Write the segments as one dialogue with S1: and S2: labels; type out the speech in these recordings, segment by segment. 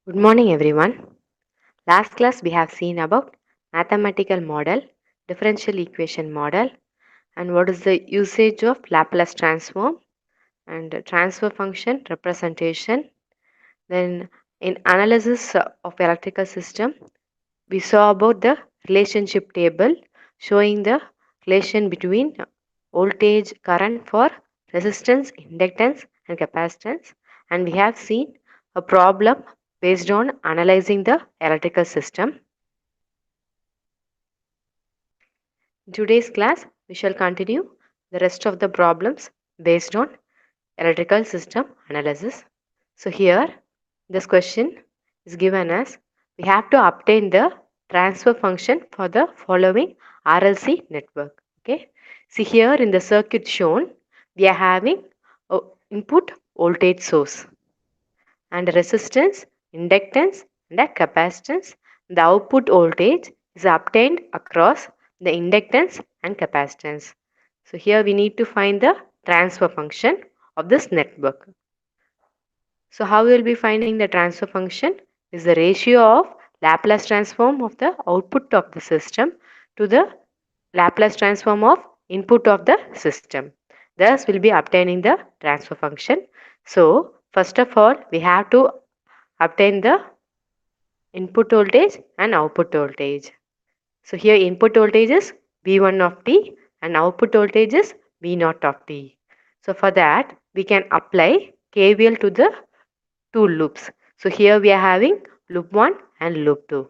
S1: Good morning, everyone. Last class we have seen about mathematical model, differential equation model, and what is the usage of Laplace transform and transfer function representation. Then, in analysis of electrical system, we saw about the relationship table showing the relation between voltage, current for resistance, inductance, and capacitance. And we have seen a problem based on analyzing the electrical system. In today's class, we shall continue the rest of the problems based on electrical system analysis. So here, this question is given as we have to obtain the transfer function for the following RLC network. Okay. See here in the circuit shown, we are having a input voltage source and a resistance, inductance, and a capacitance. The output voltage is obtained across the inductance and capacitance. So here we need to find the transfer function of this network. So how we will be finding the transfer function is the ratio of Laplace transform of the output of the system to the Laplace transform of input of the system. Thus we'll be obtaining the transfer function. So first of all we have to obtain the input voltage and output voltage. So here input voltage is V1 of t and output voltage is V0 of t. So for that we can apply KVL to the two loops. So here we are having loop 1 and loop 2.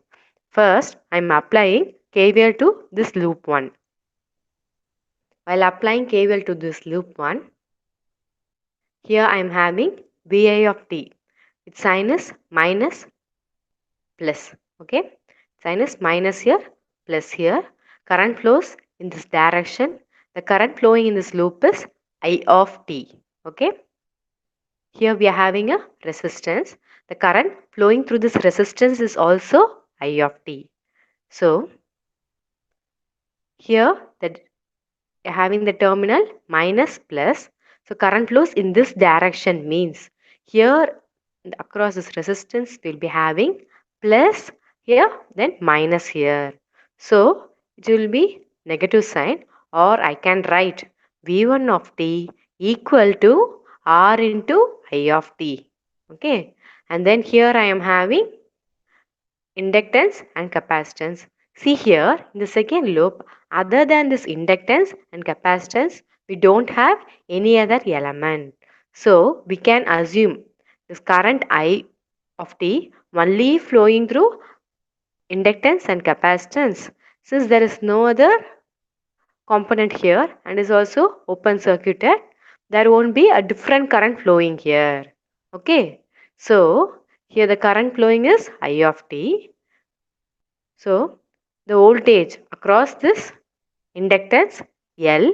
S1: First I am applying KVL to this loop 1. While applying KVL to this loop 1, here I am having Vi of t. Its sign is minus plus. Okay. Sign is minus here plus here. Current flows in this direction. The current flowing in this loop is I of t. Okay. Here we are having a resistance. The current flowing through this resistance is also I of t. So here that having the terminal minus plus. So current flows in this direction means here across this resistance we'll be having plus here then minus here. So it will be negative sign, or I can write V1 of t equal to R into I of t. Okay. And then here I am having inductance and capacitance. See here in the second loop, other than this inductance and capacitance, we don't have any other element. So we can assume this current I of t only flowing through inductance and capacitance, since there is no other component here and is also open circuited, there won't be a different current flowing here. Okay. So here the current flowing is I of t. So the voltage across this inductance L,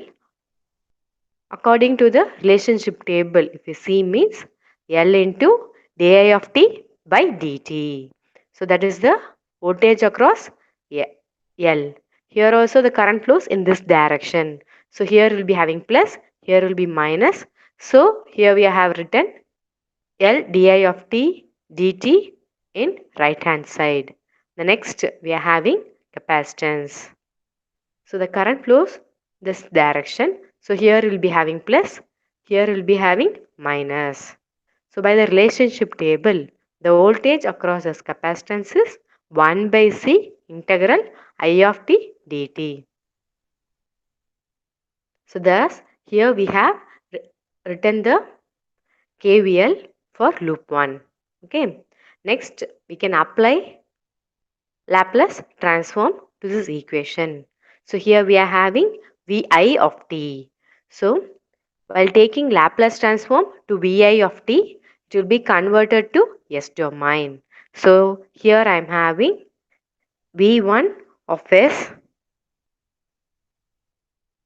S1: according to the relationship table, if you see, means L into di of t by dt. So that is the voltage across L. Here also the current flows in this direction. So here will be having plus, here will be minus. So here we have written L di of t dt in right hand side. The next we are having capacitance. So the current flows this direction. So here we will be having plus, here we will be having minus. So by the relationship table, the voltage across this capacitance is 1 by C integral I of t dt. So thus here we have written the KVL for loop 1. Okay. Next we can apply Laplace transform to this equation. So here we are having Vi of t. So while taking Laplace transform to Vi of t, it will be converted to S domain. So here I am having V1 of S,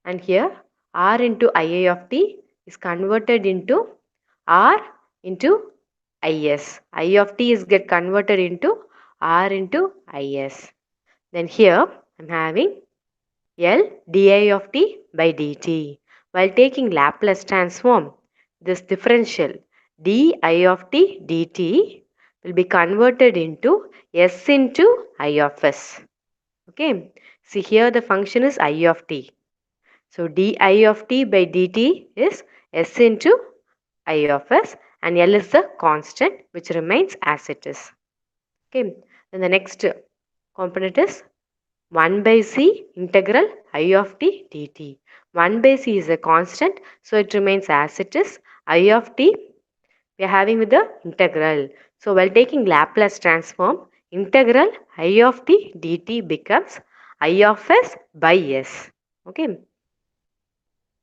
S1: and here R into Ia of t is converted into R into Is. I of t is get converted into R into Is. Then here I am having L di of t by dt. While taking Laplace transform, this differential di of t dt will be converted into s into I of s. Okay. See here the function is I of t. So di of t by dt is s into I of s, and L is the constant which remains as it is. Okay. Then the next component is 1 by c integral I of t dt. 1 by c is a constant, so it remains as it is. I of t we are having with the integral. So while taking Laplace transform, integral I of t dt becomes I of s by s. Okay.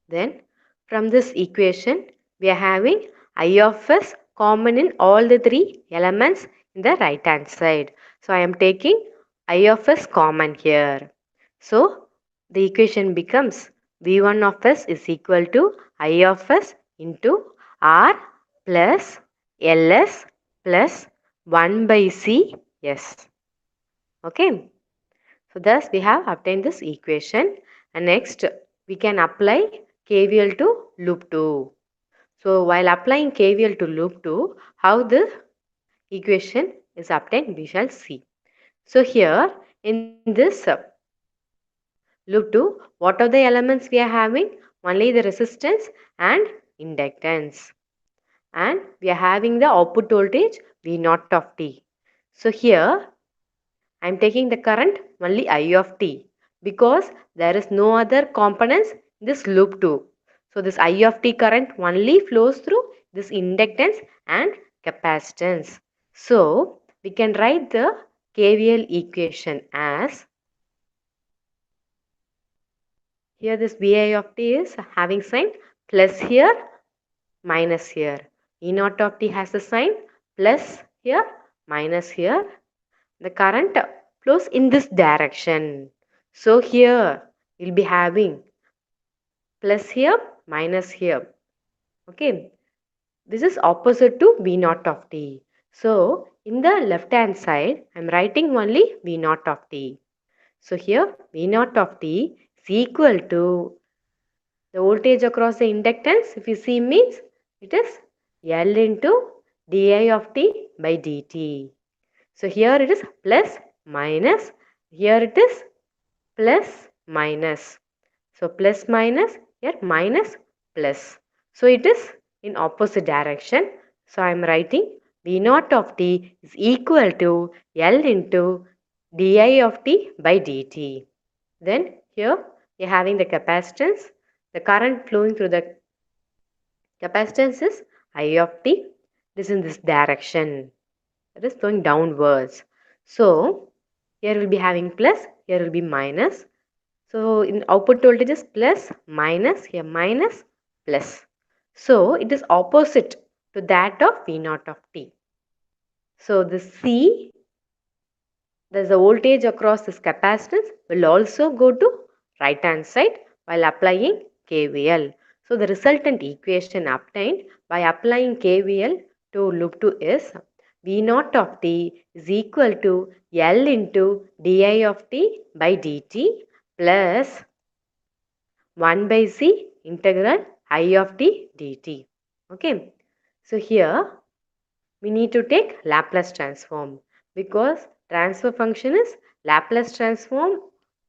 S1: Then from this equation, we are having I of s common in all the three elements in the right hand side. So I am taking I of s common here. So the equation becomes V1 of s is equal to I of s into R plus Ls plus 1 by C s. Okay. So thus we have obtained this equation, and next we can apply KVL to loop 2. So while applying KVL to loop 2, how the equation is obtained we shall see. So here in this loop 2, what are the elements we are having? Only the resistance and inductance. And we are having the output voltage V naught of t. So here I am taking the current only I of t because there is no other components in this loop 2. So this I of t current only flows through this inductance and capacitance. So we can write the KVL equation as, here this Vi of t is having sign plus here minus here. E naught of t has the sign plus here minus here. The current flows in this direction. So here we'll be having plus here minus here. Okay. This is opposite to V naught of t. So in the left hand side I am writing only V naught of t. So here V naught of t is equal to the voltage across the inductance, if you see, means it is L into di of t by dt. So here it is plus minus, here it is plus minus. So plus minus, here minus plus. So it is in opposite direction. So I am writing V naught of t is equal to L into di of t by dt. Then here we are having the capacitance. The current flowing through the capacitance is I of t. This is in this direction. It is flowing downwards. So here we'll be having plus, here will be minus. So in output voltage is plus, minus, here minus, plus. So it is opposite to that of V naught of t. So the C, there's a voltage across this capacitance, will also go to right hand side while applying KVL. So the resultant equation obtained by applying KVL to loop 2 is V naught of t is equal to L into di of t by dt plus 1 by c integral I of t dt. Okay. So here we need to take Laplace transform because transfer function is Laplace transform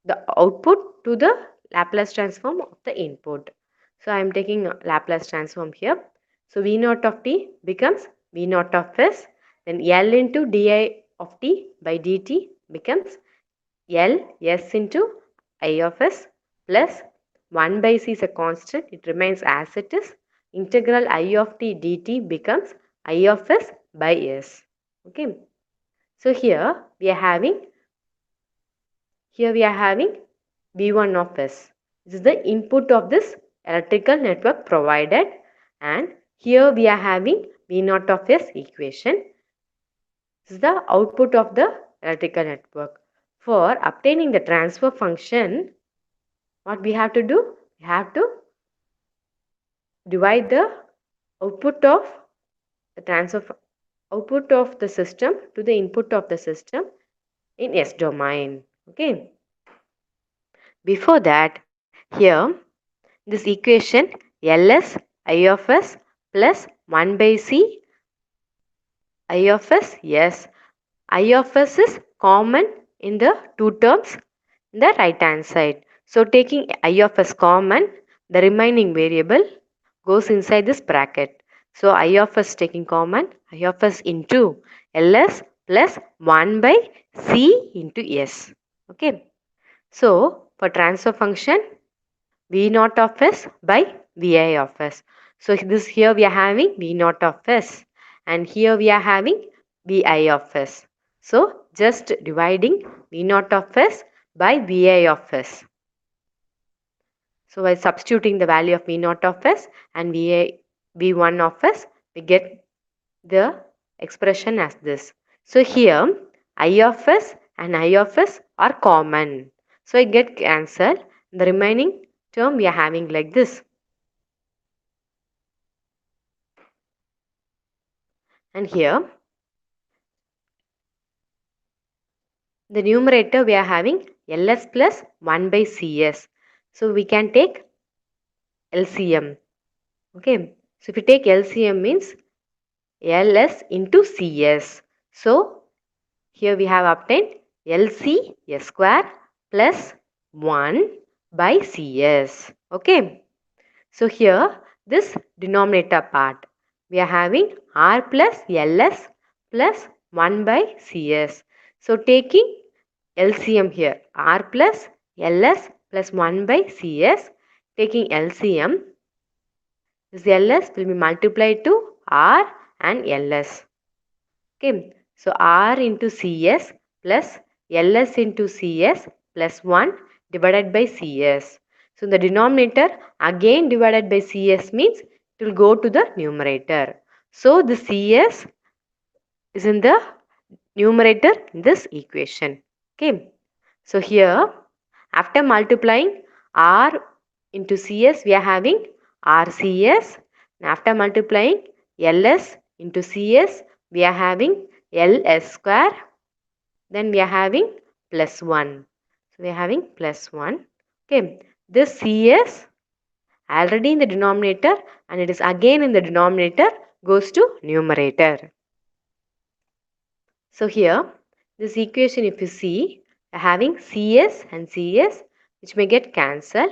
S1: the output to the Laplace transform of the input. So I am taking Laplace transform here. So V naught of t becomes V naught of s, then L into di of t by dt becomes L s into I of s plus 1 by c is a constant, it remains as it is. Integral I of t dt becomes I of s by s. Okay. So here we are having V1 of s. This is the input of this electrical network provided, and here we are having V0 of s equation. This is the output of the electrical network. For obtaining the transfer function, what we have to do? We have to divide the output of the transfer output of the system to the input of the system in S domain. Okay. Before that, here this equation Ls I of s plus 1 by c I of s, yes. I of s is common in the two terms in the right hand side. So taking I of s common, the remaining variable goes inside this bracket. So I of s taking common, I of s into Ls plus 1 by C into S. Okay. So for transfer function, V naught of S by Vi of S. So this here we are having V naught of S and here we are having Vi of S. So just dividing V naught of S by Vi of S. So by substituting the value of V naught of S and V1 of S, we get the expression as this. So here I of S and I of S are common. So it get cancelled. The remaining term we are having like this. And here the numerator we are having Ls plus 1 by Cs. So we can take LCM. Okay. So if you take LCM means Ls into Cs. So here we have obtained LC S square plus 1 by Cs. Okay. So here this denominator part we are having R plus Ls plus 1 by Cs. So taking LCM here R plus Ls plus 1 by Cs, taking LCM, this Ls will be multiplied to R and Ls. Okay, so R into Cs plus Ls into Cs plus 1 divided by Cs. So the denominator again divided by Cs means it will go to the numerator. So the Cs is in the numerator in this equation. Okay, so here after multiplying R into Cs we are having RCS, and after multiplying Ls into Cs we are having Ls square, then we are having plus 1. So we are having plus 1. Okay, this Cs already in the denominator and it is again in the denominator goes to numerator. So here this equation if you see having Cs and Cs which may get cancelled.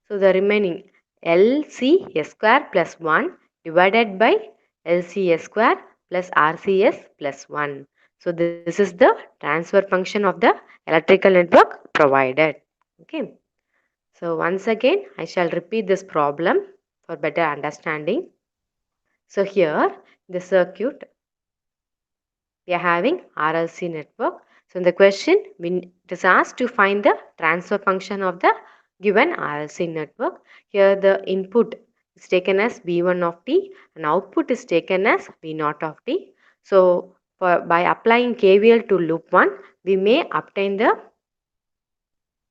S1: So the remaining LCS square plus 1 divided by LCS square plus RCS plus 1. So this is the transfer function of the electrical network provided. Okay. So once again I shall repeat this problem for better understanding. So here the circuit we are having RLC network. So in the question, it is asked to find the transfer function of the given RLC network. Here the input is taken as V1 of t and output is taken as V0 of t. So by applying KVL to loop 1, we may obtain the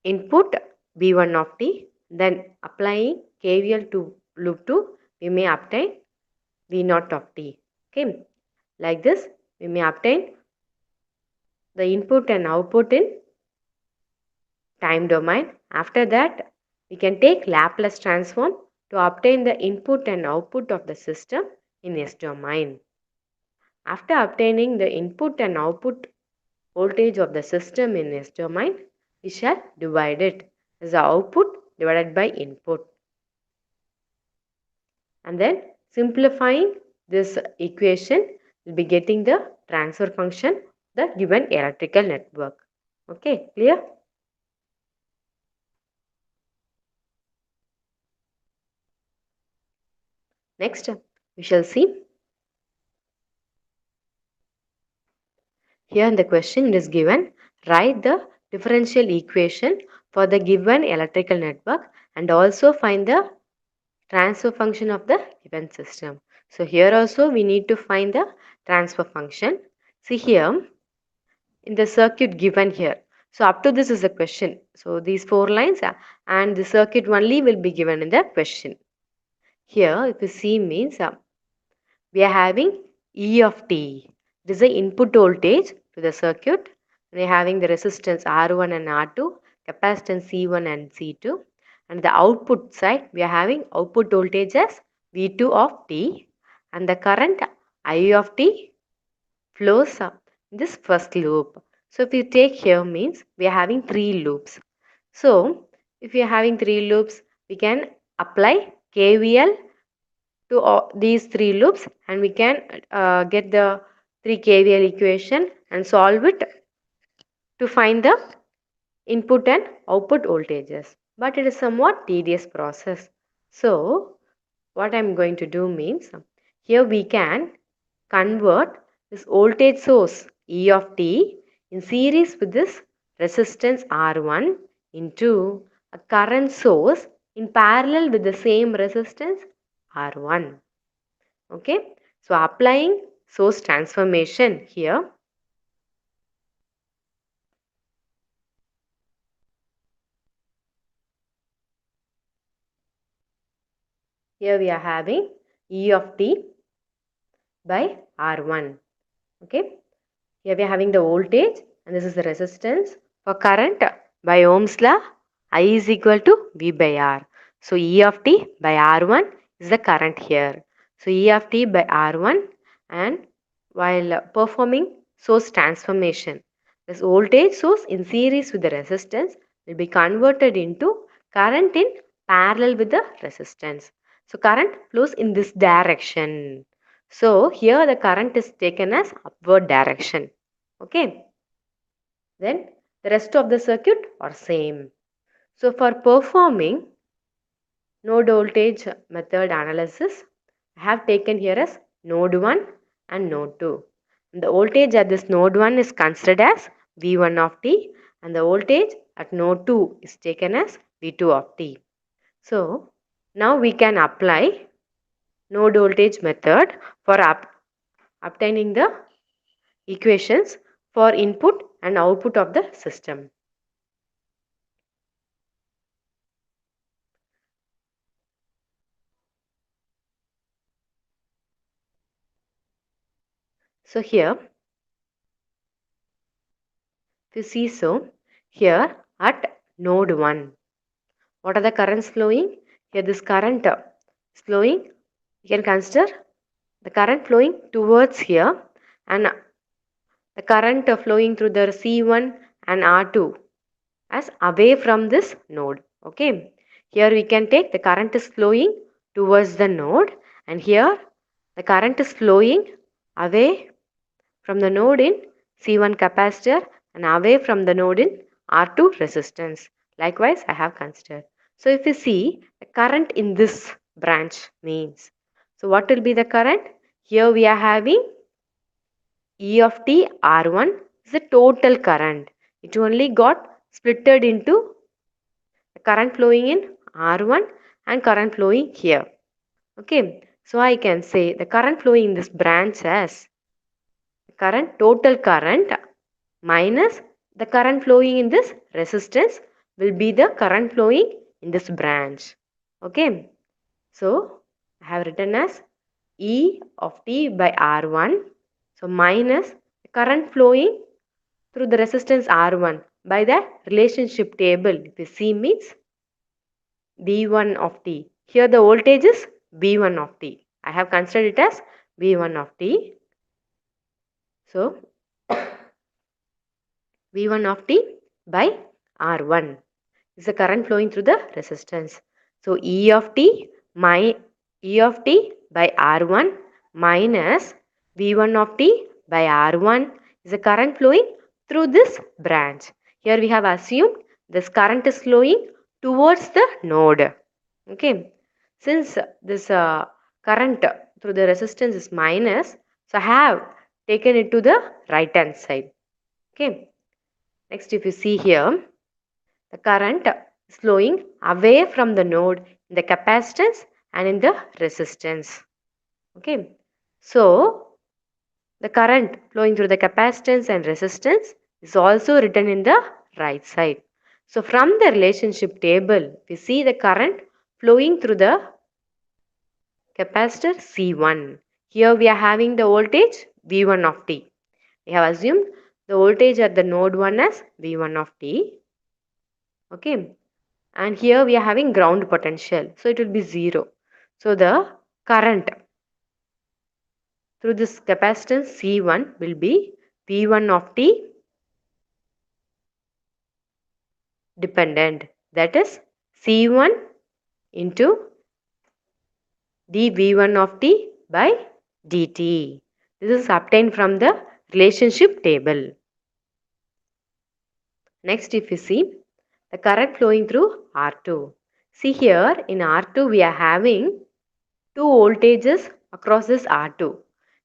S1: input V1 of t. Then applying KVL to loop 2, we may obtain V0 of t. Okay. Like this, we may obtain the input and output in time domain. After that, we can take Laplace transform to obtain the input and output of the system in S domain. After obtaining the input and output voltage of the system in S domain, we shall divide it as the output divided by input. And then simplifying this equation, we'll be getting the transfer function, the given electrical network. Okay, clear? Next, we shall see. Here in the question it is given, write the differential equation for the given electrical network and also find the transfer function of the given system. So here also we need to find the transfer function. See here in the circuit given here. So up to this is a question. So these 4 lines and the circuit only will be given in the question. Here if you see means we are having E of t. This is the input voltage to the circuit. We are having the resistance R1 and R2, capacitance C1 and C2. And the output side, we are having output voltage as V2 of t and the current I of t flows this first loop. So if you take here means we are having three loops. So if you are having three loops, we can apply KVL to all these three loops and we can get the 3 KVL equation and solve it to find the input and output voltages. But it is somewhat tedious process. So what I'm going to do means here we can convert this voltage source E of t in series with this resistance R1 into a current source in parallel with the same resistance R1. Okay, so applying source transformation here. Here we are having E of t by R1. Okay, here we are having the voltage and this is the resistance. For current by Ohm's law, I is equal to V by R. So E of t by R1 is the current here. So E of t by R1, and while performing source transformation, this voltage source in series with the resistance will be converted into current in parallel with the resistance. So current flows in this direction. So here the current is taken as upward direction. Okay. Then the rest of the circuit are same. So for performing node voltage method analysis, I have taken here as node 1 and node 2. The voltage at this node 1 is considered as V1 of t and the voltage at node 2 is taken as V2 of t. So now we can apply node voltage method for obtaining the equations for input and output of the system. So here, if you see so, here at node 1, what are the currents flowing? Here this current is flowing, you can consider the current flowing towards here and the current flowing through the C1 and R2 as away from this node. Okay, here we can take the current is flowing towards the node and here the current is flowing away from the node in C1 capacitor and away from the node in R2 resistance. Likewise, I have considered. So if you see the current in this branch means, so what will be the current? Here we are having E of t R1 is the total current. It only got splitted into the current flowing in R1 and current flowing here. Okay, so I can say the current flowing in this branch as current total current minus the current flowing in this resistance will be the current flowing in this branch. Okay, so I have written as E of t by R1. So minus the current flowing through the resistance R1 by the relationship table. If you see means V1 of t. Here the voltage is V1 of t. I have considered it as V1 of t. So V1 of t by R1 is the current flowing through the resistance. So E of t by R1 minus V1 of t by R1 is the current flowing through this branch. Here we have assumed this current is flowing towards the node. Okay. Since this current through the resistance is minus, so I have taken it to the right hand side. Okay. Next, if you see here, the current is flowing away from the node in the capacitance and in the resistance. Okay. So, the current flowing through the capacitance and resistance is also written in the right side. So, from the relationship table, we see the current flowing through the capacitor C1. Here we are having the voltage V1 of t. We have assumed the voltage at the node 1 as V1 of t. Okay. And here we are having ground potential. So it will be 0. So the current through this capacitance C1 will be V1 of t dependent, that is C1 into dV1 of t by dt. This is obtained from the relationship table. Next, if you see the current flowing through R2. See here in R2 we are having two voltages across this R2.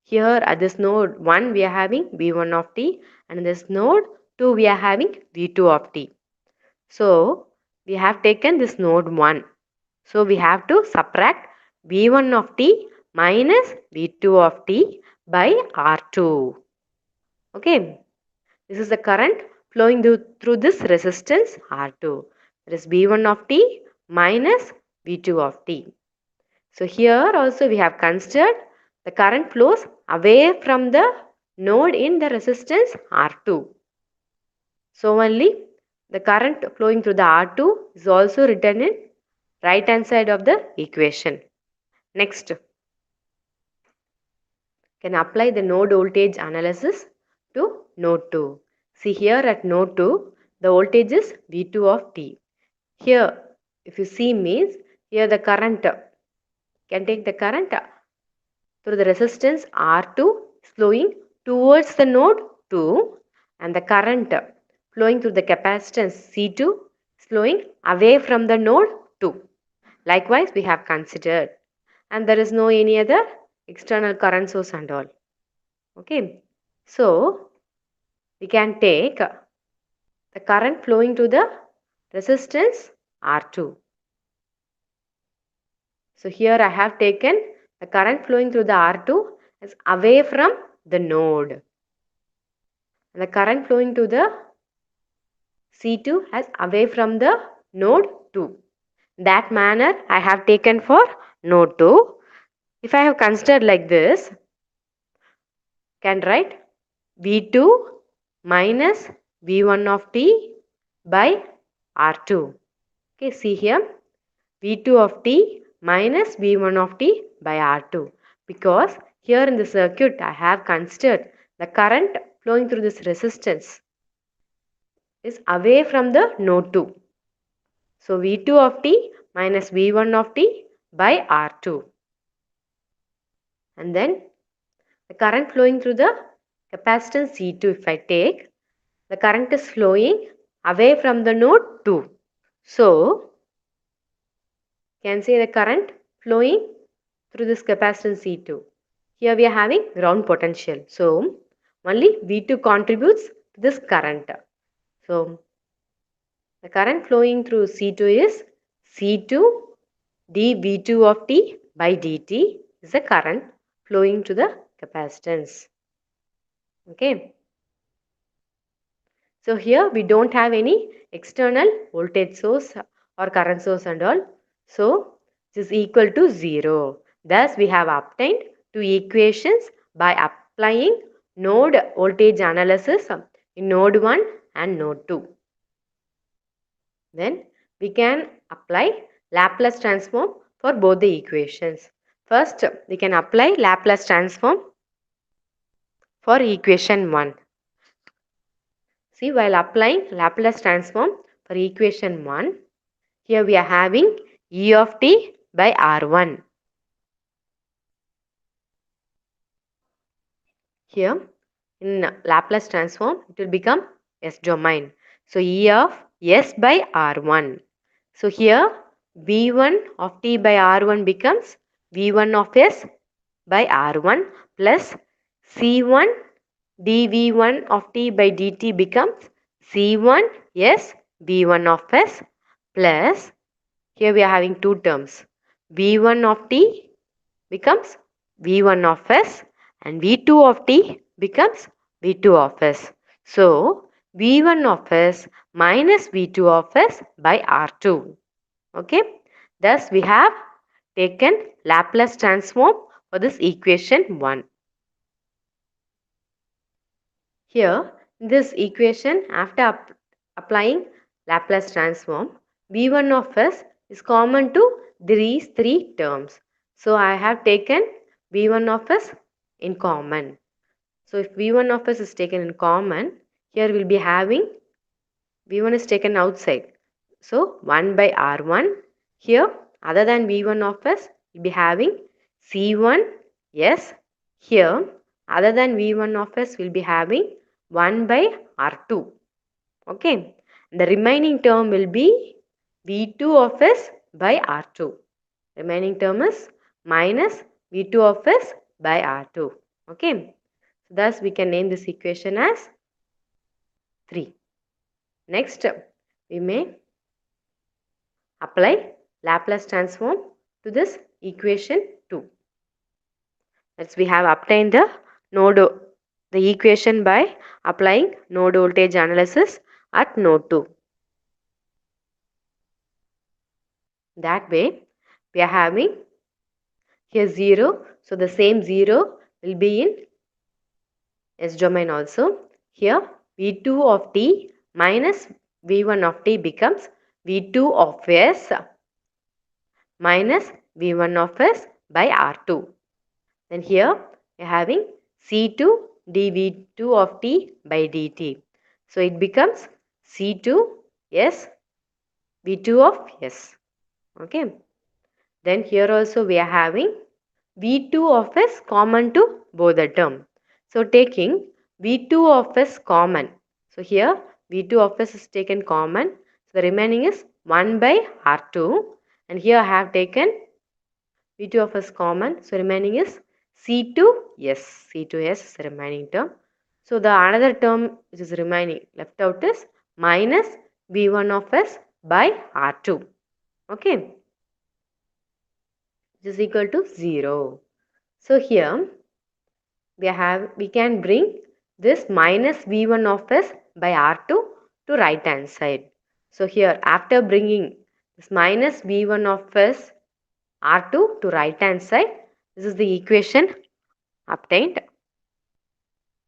S1: Here at this node 1 we are having V1 of t, and in this node 2 we are having V2 of t. So we have taken this node 1. So we have to subtract V1 of t minus V2 of t by R2. Okay. This is the current flowing through this resistance R2. That is V1 of t minus V2 of t. So here also we have considered the current flows away from the node in the resistance R2. So only the current flowing through the R2 is also written in right hand side of the equation. Next, can apply the node voltage analysis to node 2. See here at node 2, the voltage is V2 of t. Here, if you see means, here the current, can take the current through the resistance R2 is flowing towards the node 2, and the current flowing through the capacitance C2 is flowing away from the node 2. Likewise, we have considered, and there is no any other external current source and all. Okay, so we can take the current flowing to the resistance R2. So here I have taken the current flowing through the R2 is away from the node. And the current flowing to the C2 as away from the node 2. That manner I have taken for node 2. If I have considered like this, can write V2 minus V1 of t by R2. Okay, see here V2 of t minus V1 of t by R2, because here in the circuit I have considered the current flowing through this resistance is away from the node 2. So V2 of t minus V1 of t by R2. And then the current flowing through the capacitance C2, if I take, the current is flowing away from the node 2. So can say the current flowing through this capacitance C2. Here we are having ground potential. So only V2 contributes to this current. So the current flowing through C2 is C2 dV2 of t by dt is the current flowing to the capacitance. Okay. So here we don't have any external voltage source or current source and all. So this is equal to 0. Thus we have obtained two equations by applying node voltage analysis in node 1 and node 2. Then we can apply Laplace transform for both the equations. First, we can apply Laplace transform for equation 1. See, while applying Laplace transform for equation 1, here we are having E of t by R1. Here in Laplace transform, it will become S domain. So E of S by R1. So here V1 of t by R1 becomes V1 of S by R1 plus C1 dV1 of t by dt becomes C1 S V1 of S plus, here we are having two terms, V1 of t becomes V1 of S and V2 of t becomes V2 of S. So V1 of S minus V2 of S by R2. Okay. Thus we have taken Laplace transform for this equation 1. Here, in this equation, after applying Laplace transform, V1 of S is common to these three terms. So, I have taken V1 of S in common. So if V1 of s is taken in common, here we'll be having V1 is taken outside. So 1 by R1. Here, other than V1 of s, we'll be having C1 S. Here, other than V1 of s, we'll be having 1 by R2. Okay. The remaining term will be V2 of s by R2. Remaining term is minus V2 of s by R2. Okay. Thus, we can name this equation as 3. Next, we may apply Laplace transform to this equation 2. That's we have obtained the equation by applying node voltage analysis at node 2. That way, we are having here 0. So the same 0 will be in S domain also. Here V2 of t minus V1 of t becomes V2 of s minus V1 of s by R2. Then here we are having C2 dV2 of t by dt. So it becomes C2 s V2 of s. Okay. Then here also we are having V2 of s common to both the term. So taking V2 of s common. So here V2 of s is taken common. So the remaining is 1 by R2. And here I have taken V2 of s common. So remaining is C2s. C2s is the remaining term. So the another term which is remaining left out is minus V1 of s by R2. Okay. Which is equal to 0. So here we can bring this minus V1 of s by R2 to right hand side. So here after bringing this minus V1 of s R2 to right hand side, this is the equation obtained.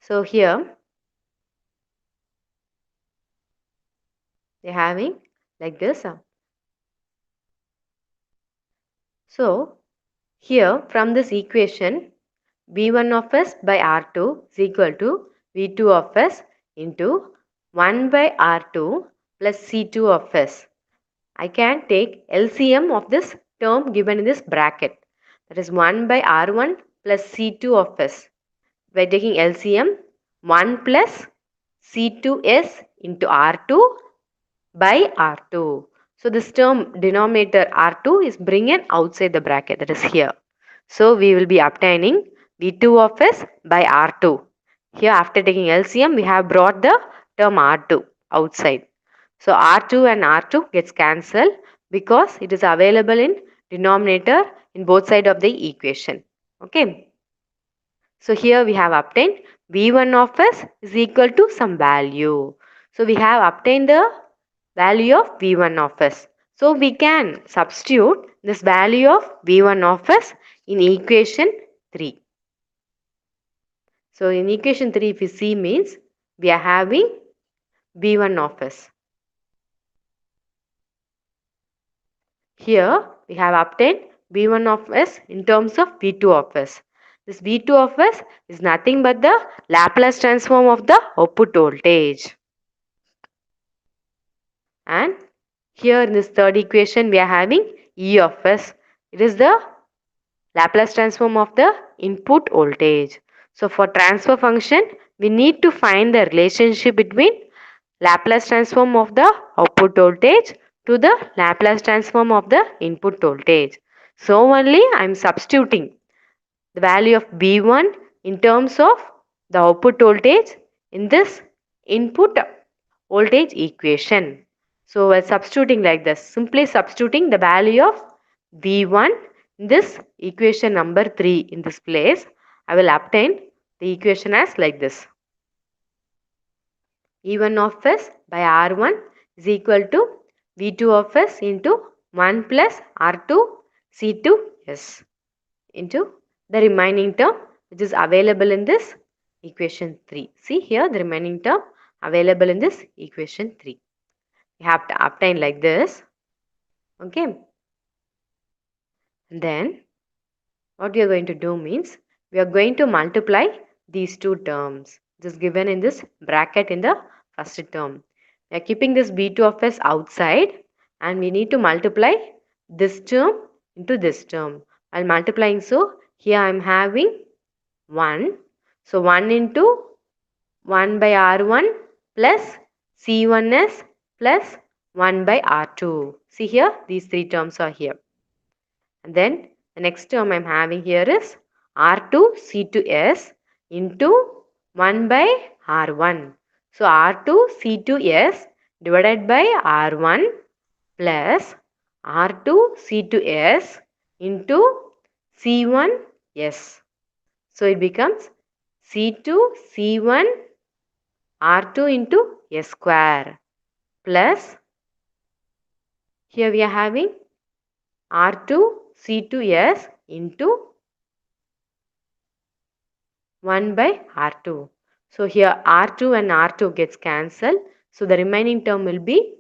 S1: So here we are having like this. So here from this equation V1 of s by R2 is equal to V2 of s into 1 by R2 plus C2 of s. I can take LCM of this term given in this bracket. That is 1 by R1 plus C2 of s. By taking LCM, 1 plus C2s into R2 by R2. So this term denominator R2 is bringing outside the bracket, that is here. So we will be obtaining V2 of s by R2. Here after taking LCM, we have brought the term R2 outside. So R2 and R2 gets cancelled because it is available in denominator in both sides of the equation. Okay. So here we have obtained V1 of s is equal to some value. So we have obtained the value of V1 of s. So we can substitute this value of V1 of s in equation 3. So in equation 3 if you see means we are having V1 of s. Here we have obtained V1 of s in terms of V2 of s. This V2 of s is nothing but the Laplace transform of the output voltage. And here in this third equation we are having E of s. It is the Laplace transform of the input voltage. So for transfer function we need to find the relationship between Laplace transform of the output voltage to the Laplace transform of the input voltage. So only I am substituting the value of V1 in terms of the output voltage in this input voltage equation. So we're substituting like this, simply substituting the value of V1 in this equation number 3 in this place. I will obtain the equation as like this. E1 of s by R1 is equal to V2 of s into 1 plus R2 C2s into the remaining term which is available in this equation 3. See here the remaining term available in this equation 3. We have to obtain like this. Okay. Then what we are going to do means we are going to multiply these two terms. This is given in this bracket in the first term. We are keeping this b2 of s outside and we need to multiply this term into this term. While multiplying, so here I am having 1. So 1 into 1 by R1 plus C1s plus 1 by R2. See here, these three terms are here. And then the next term I am having here is R2 C2S into 1 by R1. So R2 C2S divided by R1 plus R2 C2S into C1S. So it becomes C2 C1 R2 into S square plus here we are having R2 C2S into 1 by R2. So here R2 and R2 gets cancelled. So the remaining term will be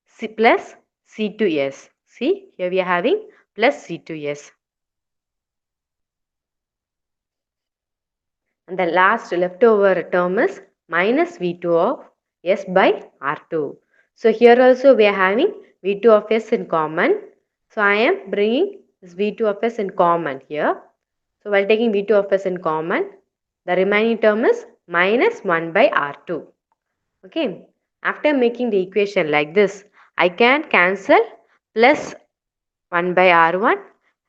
S1: C plus C2S. See, here we are having plus C2S. And the last leftover term is minus V2 of S by R2. So here also we are having V2 of S in common. So I am bringing this V2 of S in common here. So while taking V2 of S in common, the remaining term is minus 1 by R2. Okay. After making the equation like this, I can cancel plus 1 by R1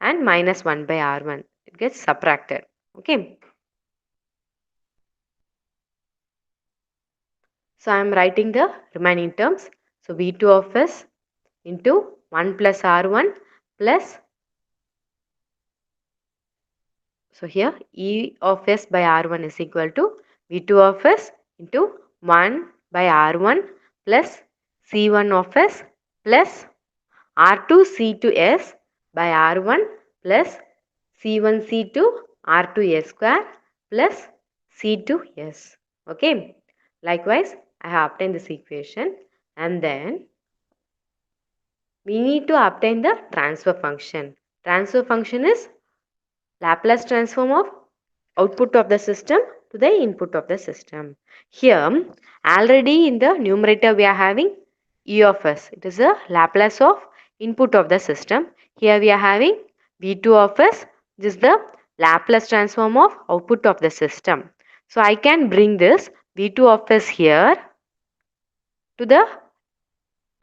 S1: and minus 1 by R1. It gets subtracted. Okay. So I am writing the remaining terms. So V2 of S into 1 plus R1 plus, so here E of S by R1 is equal to V2 of S into 1 by R1 plus C1 of S plus R2 C2S by R1 plus C1 C2 R2 S square plus C2 S. Okay. Likewise, I have obtained this equation and then we need to obtain the transfer function. Transfer function is Laplace transform of output of the system to the input of the system. Here, already in the numerator we are having E of S. It is a Laplace of input of the system. Here we are having V2 of S. This is the Laplace transform of output of the system. So I can bring this V2 of S here to the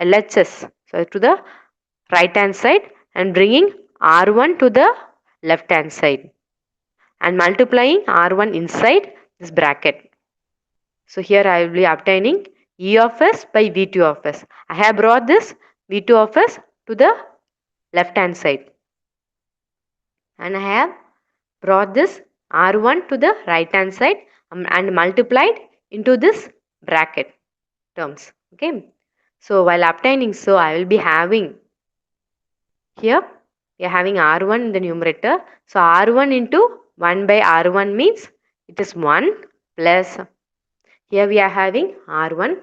S1: LHS. So to the right hand side and bringing R1 to the left hand side and multiplying R1 inside this bracket. So here I will be obtaining E of S by V2 of S. I have brought this V2 of S to the left hand side and I have brought this R1 to the right hand side and multiplied into this bracket terms. Okay. So while obtaining, so I will be having here we are having R1 in the numerator. So R1 into 1 by R1 means it is 1 plus here we are having R1.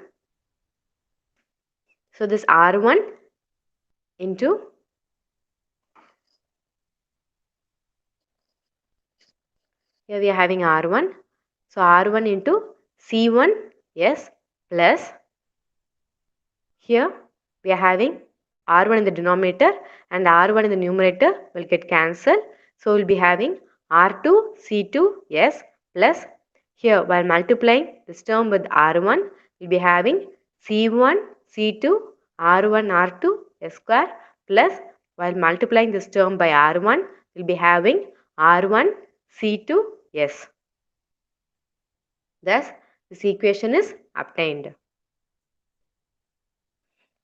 S1: So this R1 into here we are having R1. So R1 into C1 S plus here we are having R1 in the denominator and R1 in the numerator will get cancelled. So we'll be having R2 C2 S plus here while multiplying this term with R1 we'll be having C1 C2 R1 R2 S square plus while multiplying this term by R1 we'll be having R1 C2 S. Thus this equation is obtained.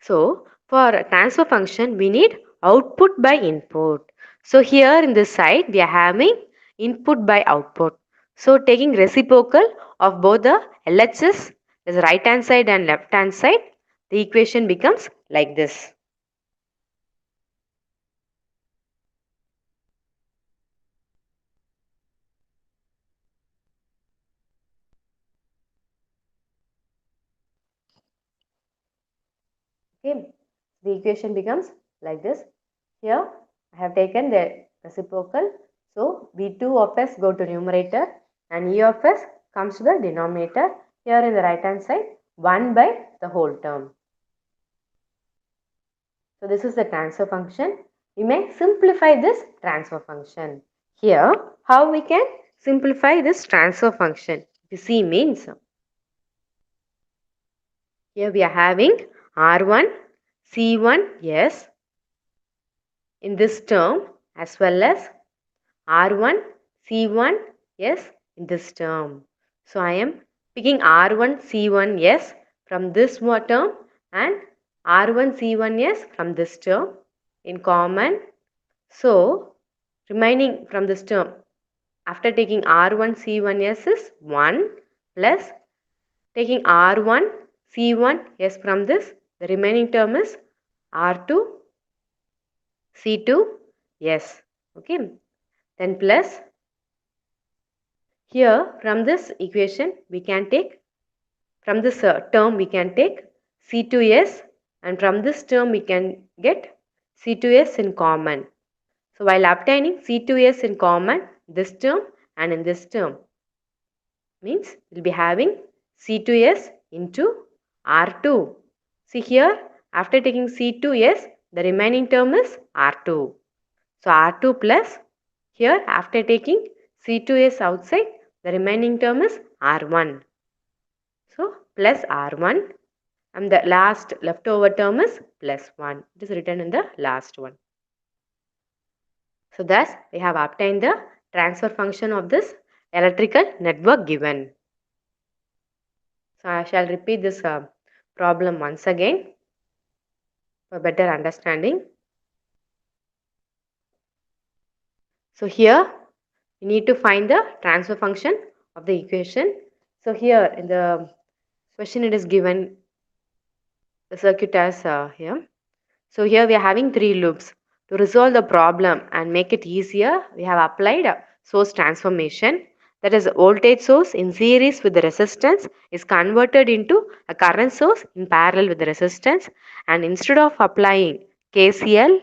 S1: So for a transfer function, we need output by input. So here in this side, we are having input by output. So taking reciprocal of both the LHS, is right hand side and left hand side, the equation becomes like this. Okay, the equation becomes like this. Here I have taken the reciprocal. So V2 of s go to numerator and E of s comes to the denominator. Here in the right hand side 1 by the whole term. So this is the transfer function. We may simplify this transfer function. Here how we can simplify this transfer function? You see means here we are having R1 C1 s in this term as well as R1 C1 s in this term. So I am picking R1 C1 s from this term and R1 C1 s from this term in common. So remaining from this term after taking R1 C1 s is 1 plus taking R1 C1 s from this, the remaining term is R2 C2 s. Okay. Then plus here from this equation we can take from this term we can take C2s and from this term we can get C2s in common. So while obtaining C2s in common this term and in this term means we'll be having C2s into R2. See here after taking C2s the remaining term is R2. So R2 plus here after taking C2s outside the remaining term is R1. So plus R1 and the last leftover term is plus 1. It is written in the last one. So thus we have obtained the transfer function of this electrical network given. So I shall repeat this problem once again for better understanding. So here we need to find the transfer function of the equation. So here in the question it is given the circuit as here. So here we are having 3 loops. To resolve the problem and make it easier, we have applied a source transformation. That is, voltage source in series with the resistance is converted into a current source in parallel with the resistance. And instead of applying KCL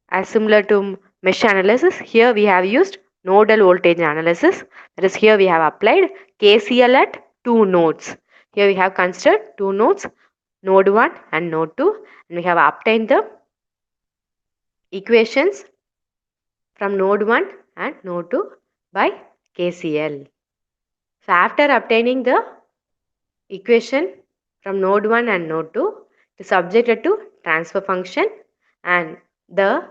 S1: as similar to mesh analysis, here we have used nodal voltage analysis. That is, here we have applied KCL at 2 nodes. Here we have considered 2 nodes, node 1 and node 2, and we have obtained the equations from node 1 and node 2 by KCL. So after obtaining the equation from node 1 and node 2, it is subjected to transfer function, and the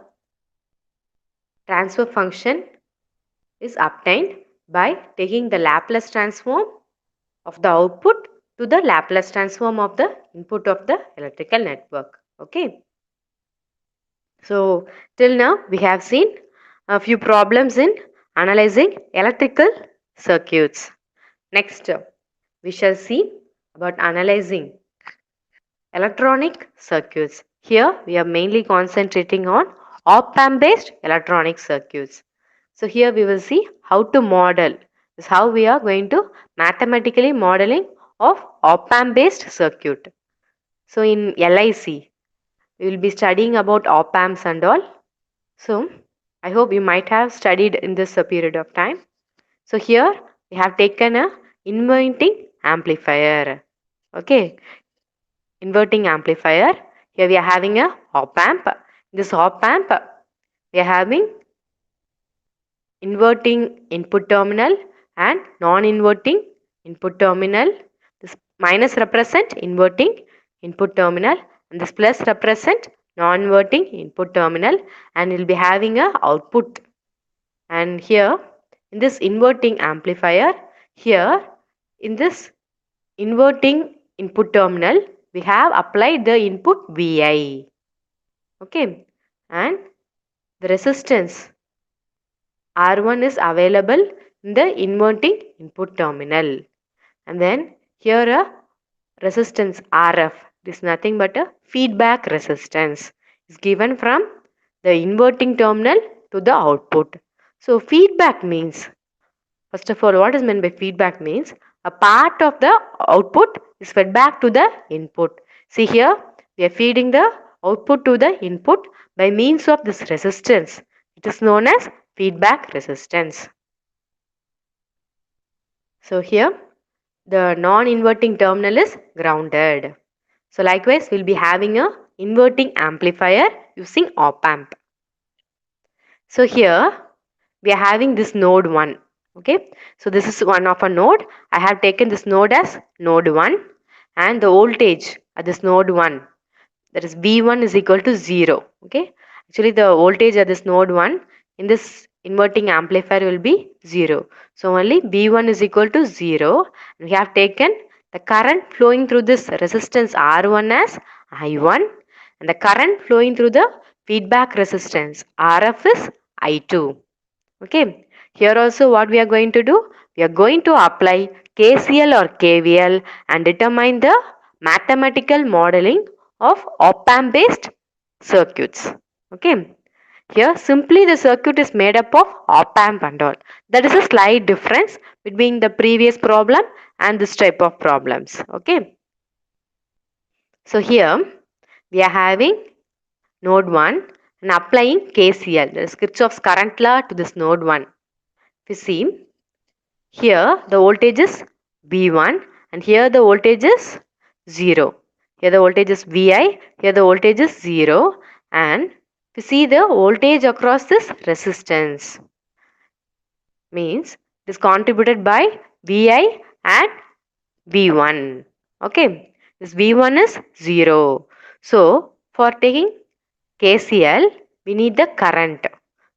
S1: transfer function is obtained by taking the Laplace transform of the output to the Laplace transform of the input of the electrical network. Okay. So till now we have seen a few problems in analyzing electrical circuits. Next we shall see about analyzing electronic circuits. Here we are mainly concentrating on op-amp based electronic circuits. So here we will see how to model. This is how we are going to mathematically modeling of op-amp based circuit. So in LIC we will be studying about op-amps and all. So I hope you might have studied in this period of time. So here we have taken a inverting amplifier. Okay, inverting amplifier. Here we are having a op amp. This op amp we are having inverting input terminal and non-inverting input terminal. This minus represent inverting input terminal and this plus represent non-inverting input terminal, and we'll be having a output. And here in this inverting amplifier, here in this inverting input terminal we have applied the input Vi. Okay, and the resistance R1 is available in the inverting input terminal, and then here a resistance RF, this is nothing but a feedback resistance, is given from the inverting terminal to the output. So feedback means, first of all, what is meant by feedback means a part of the output is fed back to the input. See here we are feeding the output to the input by means of this resistance. It is known as feedback resistance. So here the non-inverting terminal is grounded. So likewise we'll be having a inverting amplifier using op-amp. So here we are having this node 1. Okay, so this is one of a node. I have taken this node as node 1 and the voltage at this node 1, that is V1 is equal to 0. Okay, actually the voltage at this node 1 in this inverting amplifier will be 0. So only V1 is equal to 0. We have taken the current flowing through this resistance R1 as I1 and the current flowing through the feedback resistance RF is I2. Okay, here also what we are going to do? We are going to apply KCL or KVL and determine the mathematical modeling of op-amp based circuits. Okay, here simply the circuit is made up of op-amp and all. That is a slight difference between the previous problem and this type of problems. Okay, so here we are having node 1 and applying KCL, that is Kirchhoff's current law, to this node 1. If you see, here the voltage is V1 and here the voltage is 0. Here the voltage is Vi, here the voltage is 0, and to see the voltage across this resistance means it is contributed by Vi and V1. Okay, this V1 is 0. So for taking KCL we need the current.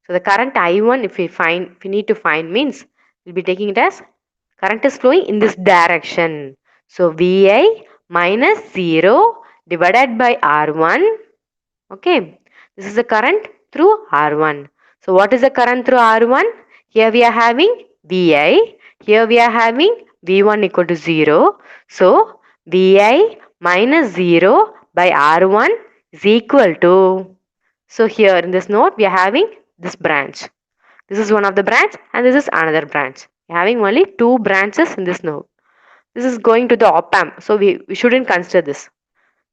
S1: So the current I1 if we need to find means we'll be taking it as current is flowing in this direction. So Vi minus 0 divided by R1. Okay, this is the current through R1. So what is the current through R1? Here we are having Vi. Here we are having V1 equal to 0. So Vi minus 0 by R1 is equal to. So here in this node we are having this branch. This is one of the branch and this is another branch. We are having only two branches in this node. This is going to the op-amp. So we shouldn't consider this.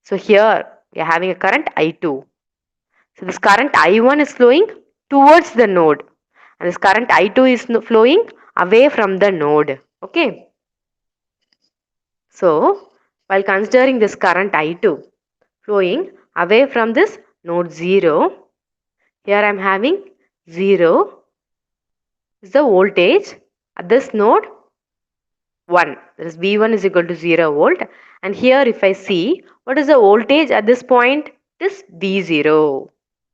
S1: So here we are having a current I2. So this current I1 is flowing towards the node and this current I2 is flowing away from the node. Okay. So while considering this current I2 flowing away from this node 0, here I am having 0 is the voltage at this node 1. That is V1 is equal to 0 volt. And here if I see what is the voltage at this point, it is V0.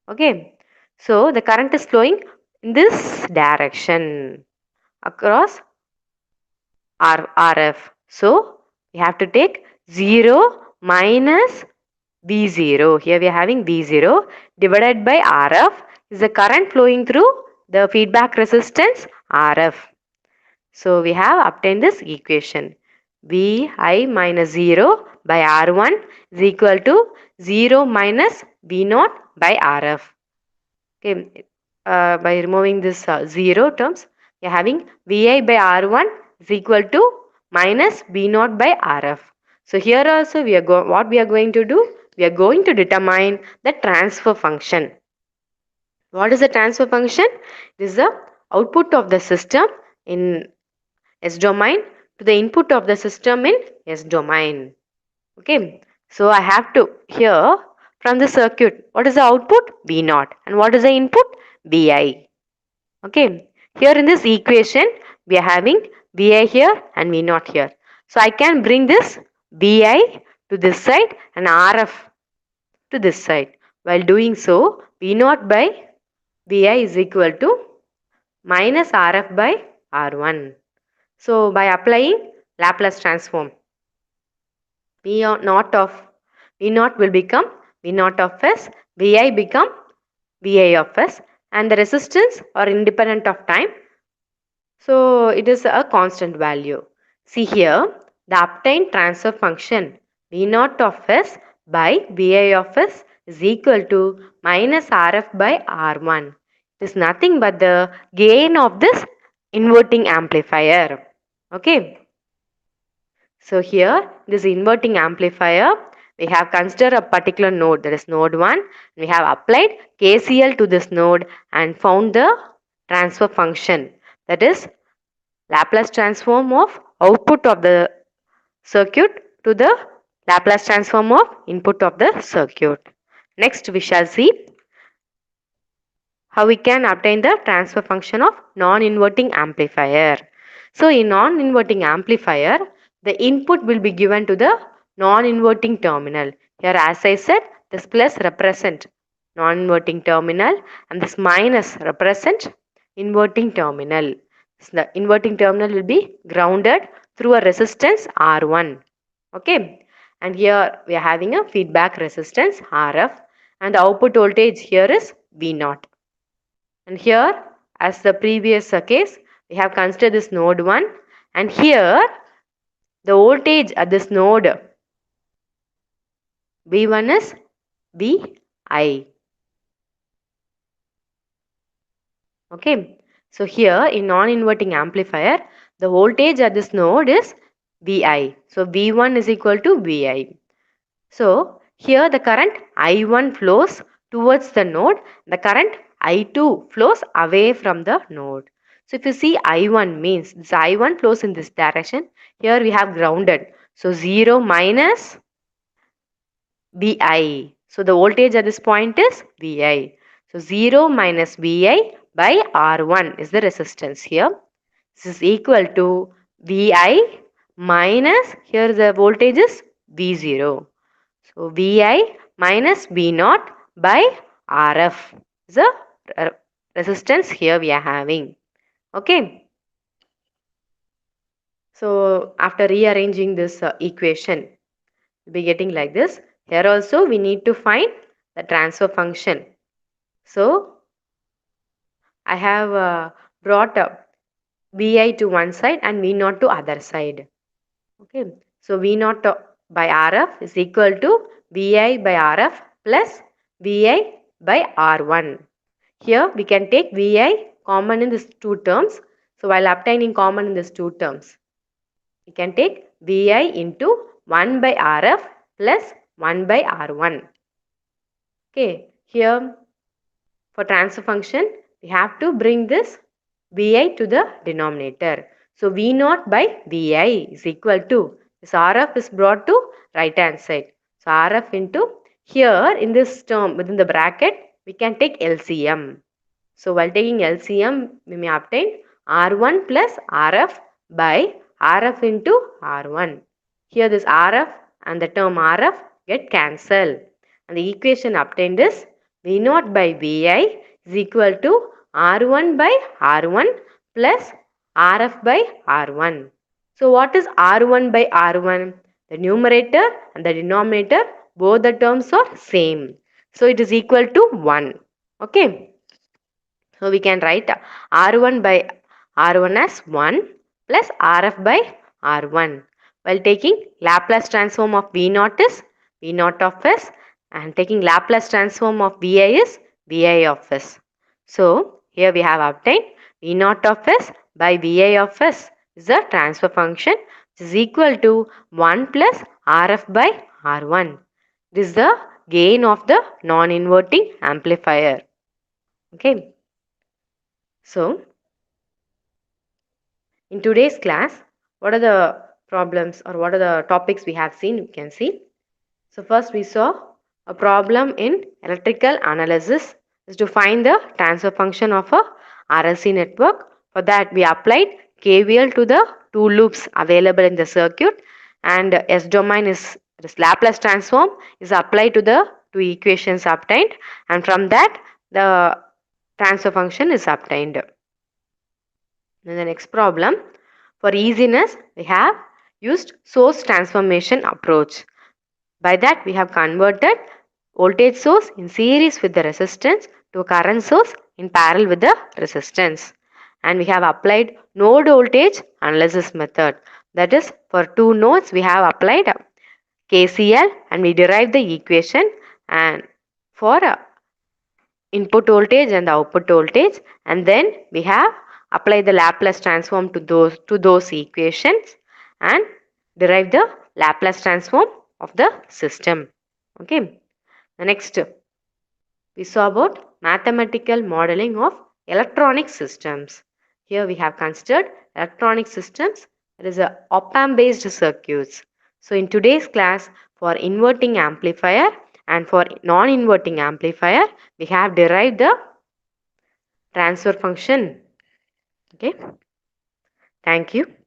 S1: Okay. So the current is flowing in this direction across RF. So we have to take 0 minus V0. Here we are having V0 divided by RF is the current flowing through the feedback resistance RF. So we have obtained this equation. Vi minus 0 by R1 is equal to 0 minus V0 by RF. Okay, by removing this 0 terms, we are having Vi by R1 is equal to minus V0 by RF. So here also what we are going to do? We are going to determine the transfer function. What is the transfer function? This is the output of the system in S domain to the input of the system in S domain. Okay, so I have to here from the circuit, what is the output? V0 and what is the input? Vi. Okay, here in this equation we are having Vi here and V0 here. So I can bring this Vi to this side and RF to this side. While doing so, V0 by Vi is equal to minus RF by R1. So by applying Laplace transform, V0 will become V0 of S, Vi become Vi of S, and the resistance are independent of time. So it is a constant value. See here, the obtained transfer function V0 of S by Vi of S is equal to minus RF by R1. It is nothing but the gain of this inverting amplifier. Okay. So here this inverting amplifier, we have considered a particular node, that is node 1. We have applied KCL to this node and found the transfer function, that is Laplace transform of output of the circuit to the Laplace transform of input of the circuit. Next we shall see how we can obtain the transfer function of non-inverting amplifier. So in non-inverting amplifier, the input will be given to the non-inverting terminal. Here as I said, this plus represent non-inverting terminal and this minus represent inverting terminal. So the inverting terminal will be grounded through a resistance R1. Okay. And here we are having a feedback resistance RF and the output voltage here is V0. And here, as the previous case, we have considered this node 1 and here the voltage at this node V1 is Vi. Okay. So here in non-inverting amplifier, the voltage at this node is Vi. So V1 is equal to Vi. So here the current I1 flows towards the node, the current I2 flows away from the node. So if you see I1 means this I1 flows in this direction, here we have grounded. So 0 minus Vi. So the voltage at this point is Vi. So 0 minus Vi by R1 is the resistance here. This is equal to Vi minus, here the voltage is V0. So Vi minus V0 by RF is the resistance here we are having. Okay. So after rearranging this equation, we'll be getting like this. Here also we need to find the transfer function. So I have brought Vi to one side and V0 to other side. Okay. So V0 by RF is equal to Vi by RF plus Vi by R1. Here we can take Vi common in these two terms. So while obtaining common in these two terms, we can take Vi into 1 by RF plus 1 by R1. Okay. Here for transfer function, we have to bring this Vi to the denominator. So V0 by Vi is equal to, this RF is brought to right hand side. So RF into, here in this term within the bracket, we can take LCM. So while taking LCM, we may obtain R1 plus RF by RF into R1. Here this RF and the term RF get cancelled. And the equation obtained is V0 by Vi is equal to R1 by R1 plus RF by R1. So what is R1 by R1? The numerator and the denominator, both the terms are same. So it is equal to 1. Okay. So we can write R1 by R1 as 1 plus RF by R1. While taking Laplace transform of V0 is V0 of S and taking Laplace transform of Vi is Vi of S. So here we have obtained V0 of S by Vi of S is a transfer function which is equal to 1 plus RF by R1. This is the gain of the non-inverting amplifier. Okay. So, in today's class, what are the problems or what are the topics we have seen? You can see. So, first we saw a problem in electrical analysis is to find the transfer function of a RLC network. For that, we applied KVL to the two loops available in the circuit, and S domain is this Laplace transform is applied to the two equations obtained, and from that the transfer function is obtained. Then the next problem, for easiness, we have used source transformation approach. By that, we have converted voltage source in series with the resistance to a current source in parallel with the resistance. And we have applied node voltage analysis method. That is, for two nodes, we have applied KCL and we derived the equation, and for input voltage and the output voltage, and then we have applied the Laplace transform to those equations and derive the Laplace transform of the system. Okay. The next we saw about mathematical modeling of electronic systems. Here we have considered electronic systems, that is a op-amp based circuits. So in today's class, for inverting amplifier and for non-inverting amplifier, we have derived the transfer function. Okay. Thank you.